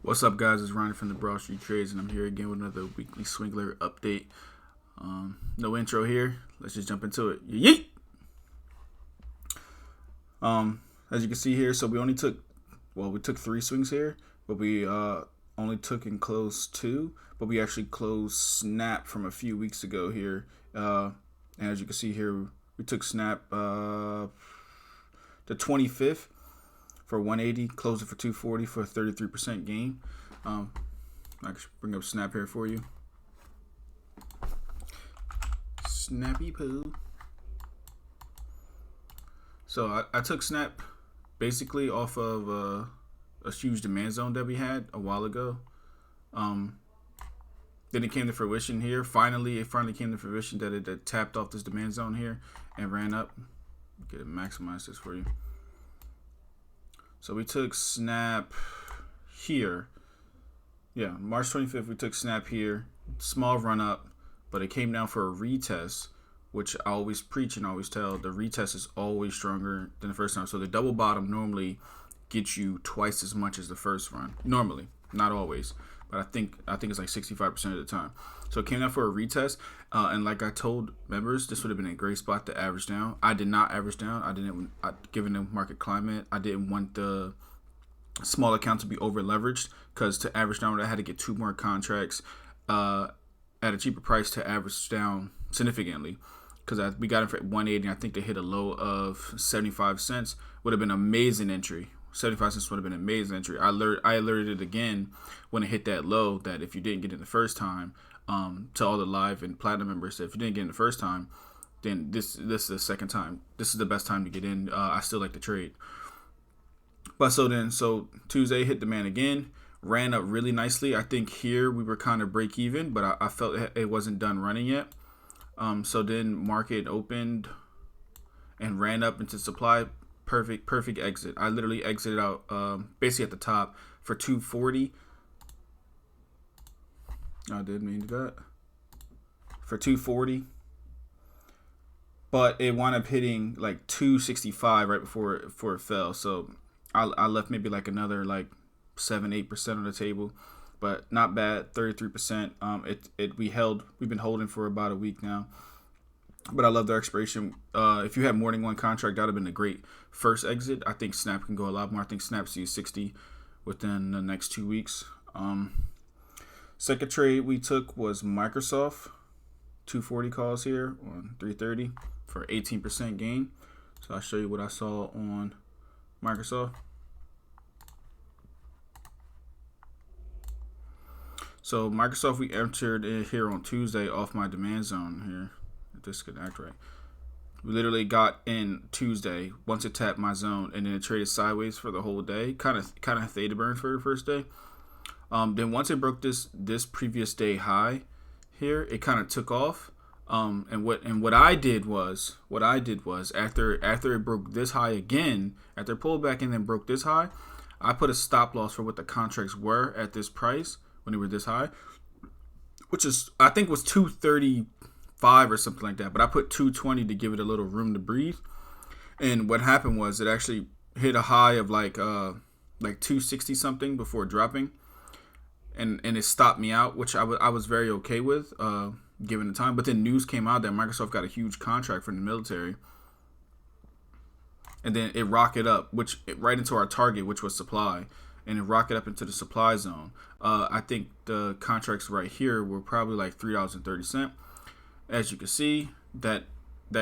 What's up, guys? It's Ryan from the Broad Street Trades, and I'm here again with another weekly Swingler update. No intro here. Let's just jump into it. Yeet! As you can see here, so we took 3 swings here, but we only took and closed 2, but we actually closed Snap from a few weeks ago here. And as you can see here, we took Snap the 25th for 180, closed it for 240 for a 33% gain. I can bring up Snap here for you. Snappy poo. So I took Snap basically off of a huge demand zone that we had a while ago. Then it came to fruition here. It finally came to fruition that it tapped off this demand zone here and ran up. Get it, maximize this for you. So we took Snap here. Yeah, March 25th, we took Snap here. Small run up, but it came down for a retest, which I always preach and always tell. The retest is always stronger than the first time. So the double bottom normally gets you twice as much as the first run. Normally, not always, but I think it's like 65% of the time. So it came down for a retest, and like I told members, this would have been a great spot to average down. I did not average down. Given the market climate, I didn't want the small account to be over leveraged, because to average down, I had to get 2 more contracts at a cheaper price to average down significantly. Because we got it for 180, I think they hit a low of 75 cents. Would have been an amazing entry. 75 cents would have been an amazing entry. I alerted it again when it hit that low that if you didn't get in the first time, to all the live and platinum members, that if you didn't get in the first time, then this is the second time. This is the best time to get in. I still like the trade. But so Tuesday hit demand again, ran up really nicely. I think here we were kind of break even, but I felt it wasn't done running yet. So then market opened and ran up into supply. Perfect exit. I literally exited out basically at the top for 240. I didn't mean to do that. For 240. But it wound up hitting like 265 right before it fell. So I left maybe like another like 7-8% on the table, but not bad. 33%. We've been holding for about a week now. But I love their expiration. If you had more than one contract, that would have been a great first exit. I think Snap can go a lot more. I think Snap sees 60 within the next 2 weeks. Second trade we took was Microsoft. 240 calls here on 330 for 18% gain. So I'll show you what I saw on Microsoft. So Microsoft, we entered in here on Tuesday off my demand zone here. This could act right. We literally got in Tuesday once it tapped my zone, and then it traded sideways for the whole day. Kind of theta burn for the first day. Then once it broke this previous day high here, it kind of took off. And what I did was after it broke this high again, after it pulled back and then broke this high, I put a stop loss for what the contracts were at this price when they were this high, which is I think was 235 or something like that. But I put 220 to give it a little room to breathe. And what happened was it actually hit a high of like 260 something before dropping, and it stopped me out, which I was very okay with given the time. But then news came out that Microsoft got a huge contract from the military, and then it rocketed up, right into our target, which was supply, and it rocketed up into the supply zone. I think the contracts right here were probably like $3.30. As you can see, that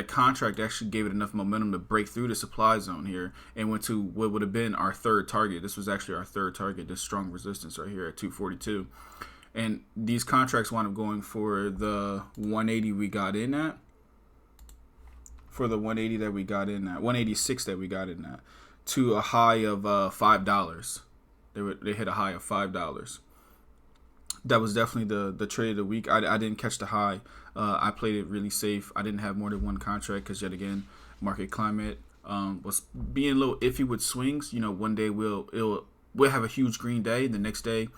contract actually gave it enough momentum to break through the supply zone here and went to what would have been our third target. This was actually our third target, this strong resistance right here at 242. And these contracts wound up going for the 180 we got in at. For the 180 that we got in at, 186 that we got in at, to a high of $5. They hit a high of $5. That was definitely the trade of the week. I didn't catch the high. I played it really safe. I didn't have more than one contract because, yet again, market climate was being a little iffy with swings. One day we'll have a huge green day. The next day,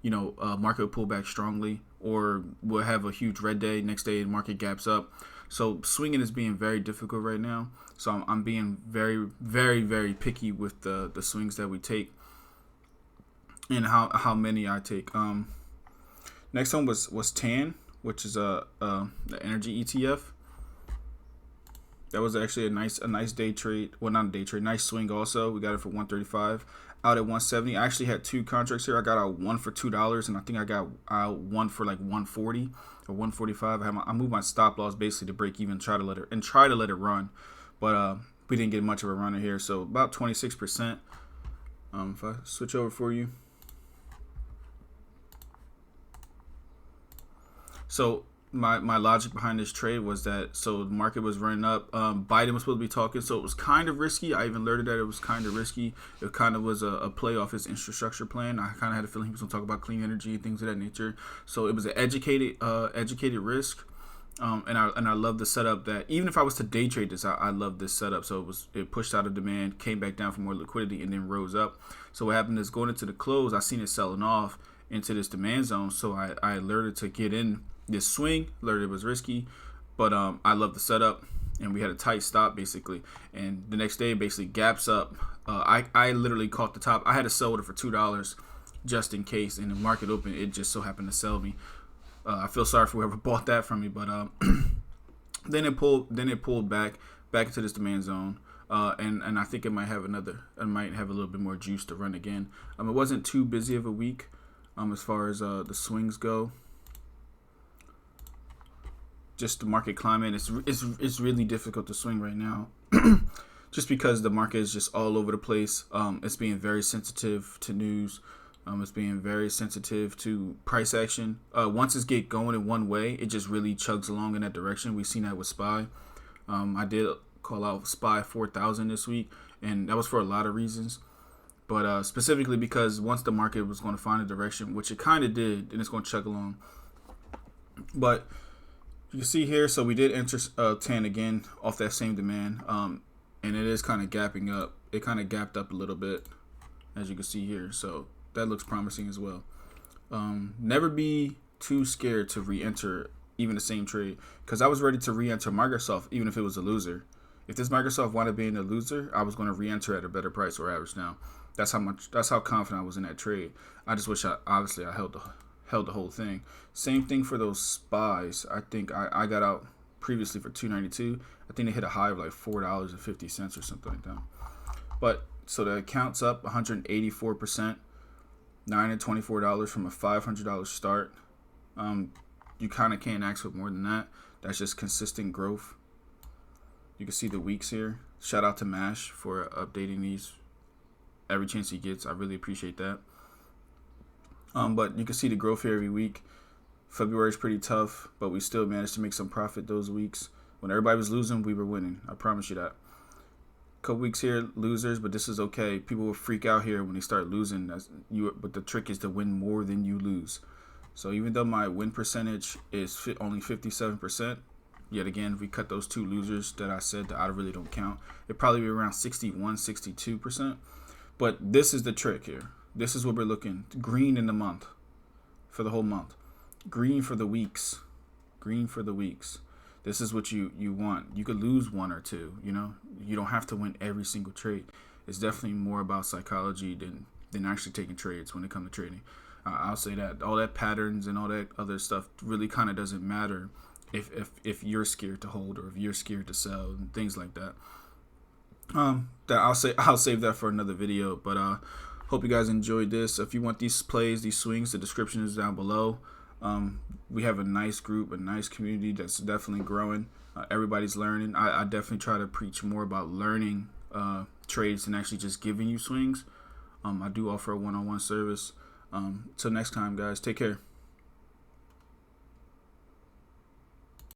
market will pull back strongly, or we'll have a huge red day. Next day, the market gaps up. So swinging is being very difficult right now. So I'm being very, very, very picky with the swings that we take. and how many I take. Next one was TAN, which is the energy ETF. That was actually a nice day trade. Well, not a day trade, nice swing also. We got it for 135 out at 170. I actually had two contracts here. I got out one for $2, and I think I got out one for like 140 or 145. I moved my stop loss basically to break even, try to let it run, but we didn't get much of a runner here. So about 26%. If I switch over for you. So my logic behind this trade was that, so the market was running up. Biden was supposed to be talking, so it was kind of risky. I even alerted that it was kind of risky. It kind of was a play off his infrastructure plan. I kind of had a feeling he was going to talk about clean energy and things of that nature. So it was an educated risk. And I love the setup that even if I was to day trade this, I love this setup. So it pushed out of demand, came back down for more liquidity, and then rose up. So what happened is going into the close, I seen it selling off into this demand zone. So I alerted to get in this swing. Alerted it was risky, but I love the setup, and we had a tight stop basically. And the next day, it basically gaps up. I literally caught the top. I had a sell order for $2 just in case, and the market opened. It just so happened to sell me. I feel sorry for whoever bought that from me, but then it pulled back into this demand zone, and I think it might have a little bit more juice to run again. It wasn't too busy of a week, as far as the swings go. Just the market climate, it's really difficult to swing right now, just because the market is just all over the place. It's being very sensitive to news. It's being very sensitive to price action. Once it get going in one way, it just really chugs along in that direction. We've seen that with SPY. I did call out SPY 4,000 this week, and that was for a lot of reasons. But specifically because once the market was going to find a direction, which it kind of did, then it's going to chug along. But you can see here, so we did enter TAN again off that same demand, and it is kind of gapping up. It kind of gapped up a little bit, as you can see here. So that looks promising as well. Never be too scared to re-enter even the same trade, because I was ready to re-enter Microsoft even if it was a loser. If this Microsoft wound up being a loser, I was going to re-enter at a better price or average now. That's how confident I was in that trade. I just wish I held the whole thing. Same thing for those SPYs. I think I got out previously for $2.92. I think they hit a high of like $4.50 or something like that. But so the account's up 184%. $924 from a $500 start. You kind of can't ask for more than that. That's just consistent growth. You can see the weeks here. Shout out to Mash for updating these every chance he gets. I really appreciate that. But you can see the growth here every week. February is pretty tough, but we still managed to make some profit those weeks. When everybody was losing, we were winning. I promise you that. Couple weeks here, losers, but this is okay. People will freak out here when they start losing. But the trick is to win more than you lose. So even though my win percentage is only 57%, yet again, if we cut those two losers that I said that I really don't count, it'd probably be around 61, 62%. But this is the trick here. This is what we're looking. Green in the month, for the whole month. Green for the weeks. Green for the weeks. This is what you want. You could lose one or two, you know. You don't have to win every single trade. It's definitely more about psychology than actually taking trades when it comes to trading. I'll say that. All that patterns and all that other stuff really kind of doesn't matter if you're scared to hold or if you're scared to sell and things like that. That I'll save that for another video. But hope you guys enjoyed this. If you want these plays, these swings, the description is down below. We have a nice group, a nice community that's definitely growing. Everybody's learning. I definitely try to preach more about learning trades than actually just giving you swings. I do offer a one-on-one service. Till next time, guys. Take care.